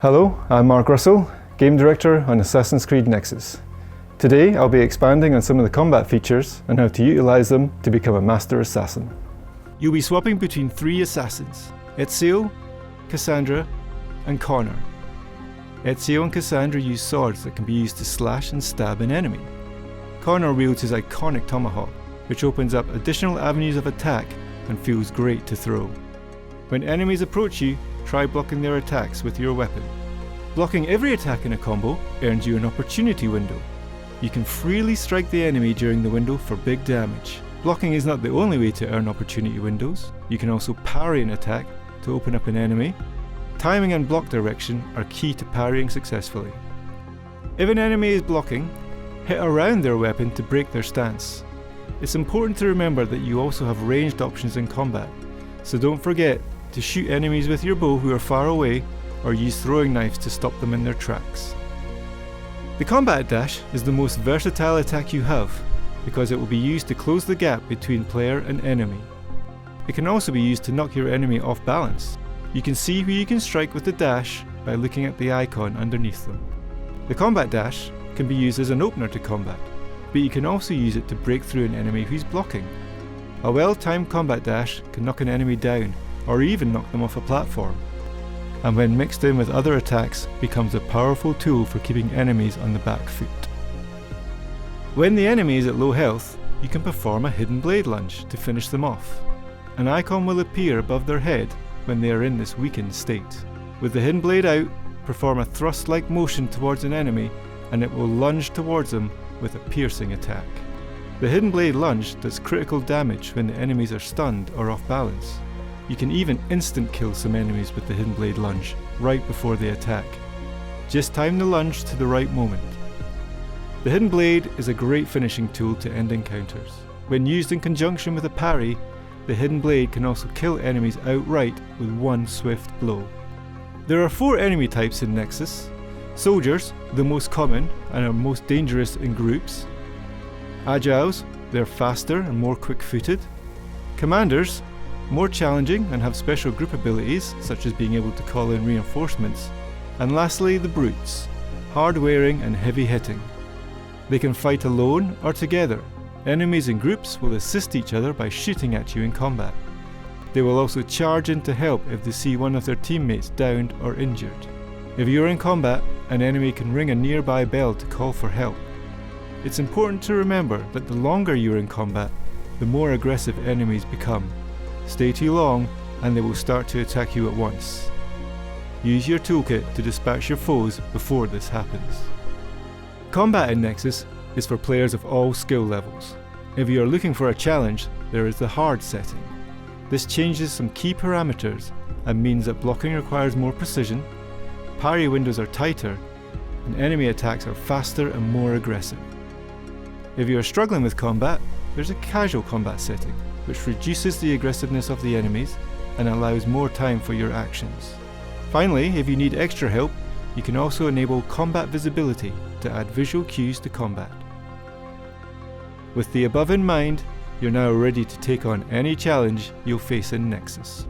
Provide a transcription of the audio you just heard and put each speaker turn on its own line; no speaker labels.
Hello, I'm Mark Russell, Game Director on Assassin's Creed Nexus. Today I'll be expanding on some of the combat features and how to utilise them to become a Master Assassin. You'll be swapping between three assassins, Ezio, Cassandra and Connor. Ezio and Cassandra use swords that can be used to slash and stab an enemy. Connor wields his iconic tomahawk, which opens up additional avenues of attack and feels great to throw. When enemies approach you, try blocking their attacks with your weapon. Blocking every attack in a combo earns you an opportunity window. You can freely strike the enemy during the window for big damage. Blocking is not the only way to earn opportunity windows. You can also parry an attack to open up an enemy. Timing and block direction are key to parrying successfully. If an enemy is blocking, hit around their weapon to break their stance. It's important to remember that you also have ranged options in combat, so don't forget to shoot enemies with your bow who are far away, or use throwing knives to stop them in their tracks. The combat dash is the most versatile attack you have, because it will be used to close the gap between player and enemy. It can also be used to knock your enemy off balance. You can see who you can strike with the dash by looking at the icon underneath them. The combat dash can be used as an opener to combat, but you can also use it to break through an enemy who's blocking. A well-timed combat dash can knock an enemy down, or even knock them off a platform, and when mixed in with other attacks becomes a powerful tool for keeping enemies on the back foot. When the enemy is at low health, you can perform a hidden blade lunge to finish them off. An icon will appear above their head when they are in this weakened state. With the hidden blade out, perform a thrust-like motion towards an enemy and it will lunge towards them with a piercing attack. The hidden blade lunge does critical damage when the enemies are stunned or off balance. You can even instant kill some enemies with the hidden blade lunge, right before they attack. Just time the lunge to the right moment. The hidden blade is a great finishing tool to end encounters. When used in conjunction with a parry, the hidden blade can also kill enemies outright with one swift blow. There are 4 enemy types in Nexus. Soldiers, the most common and are most dangerous in groups. Agiles, they're faster and more quick-footed. Commanders, more challenging and have special group abilities, such as being able to call in reinforcements. And lastly, the brutes, hard-wearing and heavy-hitting. They can fight alone or together. Enemies in groups will assist each other by shooting at you in combat. They will also charge in to help if they see one of their teammates downed or injured. If you are in combat, an enemy can ring a nearby bell to call for help. It's important to remember that the longer you are in combat, the more aggressive enemies become. Stay too long and they will start to attack you at once. Use your toolkit to dispatch your foes before this happens. Combat in Nexus is for players of all skill levels. If you are looking for a challenge, there is the hard setting. This changes some key parameters and means that blocking requires more precision, parry windows are tighter, and enemy attacks are faster and more aggressive. If you are struggling with combat, there's a casual combat setting, which reduces the aggressiveness of the enemies and allows more time for your actions. Finally, if you need extra help, you can also enable combat visibility to add visual cues to combat. With the above in mind, you're now ready to take on any challenge you'll face in Nexus.